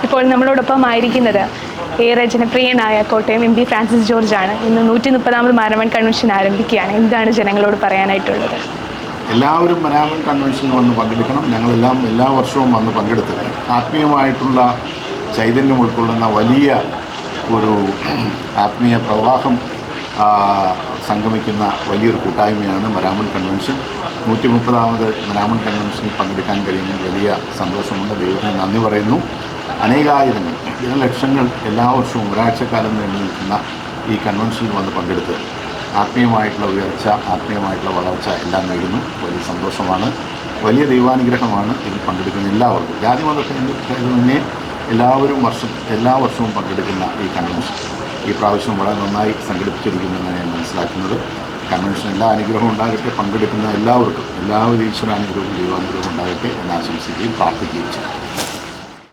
ഇപ്പോൾ നമ്മളോടൊപ്പം ആയിരിക്കുന്നത് ഏറെ ജനപ്രിയനായ കോട്ടയം MP ഫ്രാൻസിസ് ജോർജ് ആണ്. ഇന്ന് 130ാമത് മരാമൺ കൺവെൻഷൻ ആരംഭിക്കുകയാണ്. എന്താണ് ജനങ്ങളോട് പറയാനായിട്ടുള്ളത്? എല്ലാവരും മരാമൺ കൺവെൻഷനിൽ വന്ന് പങ്കെടുക്കണം. ഞങ്ങളെല്ലാം എല്ലാ വർഷവും വന്ന് പങ്കെടുത്തിട്ട് ആത്മീയമായിട്ടുള്ള ചൈതന്യം ഉൾക്കൊള്ളുന്ന വലിയ ഒരു ആത്മീയ പ്രവാഹം സംഗമിക്കുന്ന വലിയൊരു കൂട്ടായ്മയാണ് മരാമൺ കൺവെൻഷൻ. 130ാമത് മരാമൺ കൺവെൻഷനിൽ പങ്കെടുക്കാൻ കഴിയുന്ന വലിയ സന്തോഷമുണ്ട്. ദൈവത്തിന് നന്ദി പറയുന്നു. അനേകായിരങ്ങൾ, ജനലക്ഷങ്ങൾ എല്ലാ വർഷവും ഒരാഴ്ചക്കാലം നീണ്ടു നിൽക്കുന്ന ഈ കൺവെൻഷനിൽ വന്ന് പങ്കെടുത്ത് ആത്മീയമായിട്ടുള്ള ഉയർച്ച, ആത്മീയമായിട്ടുള്ള വളർച്ച എല്ലാം നേടുന്നു. വലിയ സന്തോഷമാണ്, വലിയ ദൈവാനുഗ്രഹമാണ് ഇതിൽ പങ്കെടുക്കുന്ന എല്ലാവർക്കും. ജാതിമതഭേദമന്യേ എല്ലാ വർഷവും പങ്കെടുക്കുന്ന ഈ കൺവെൻഷൻ ഈ പ്രാവശ്യം വളരെ നന്നായി സംഘടിപ്പിച്ചിരിക്കുമെന്നാണ് ഞാൻ മനസ്സിലാക്കുന്നത്. കൺവെൻഷൻ എല്ലാ അനുഗ്രഹവും ഉണ്ടാകട്ടെ. പങ്കെടുക്കുന്ന എല്ലാവർക്കും എല്ലാവിധ ഈശ്വരാനുഗ്രഹവും ദൈവാനുഗ്രഹവും ഉണ്ടാകട്ടെ എന്ന് ആശംസിക്കുകയും പ്രാർത്ഥിക്കുകയും ചെയ്യും.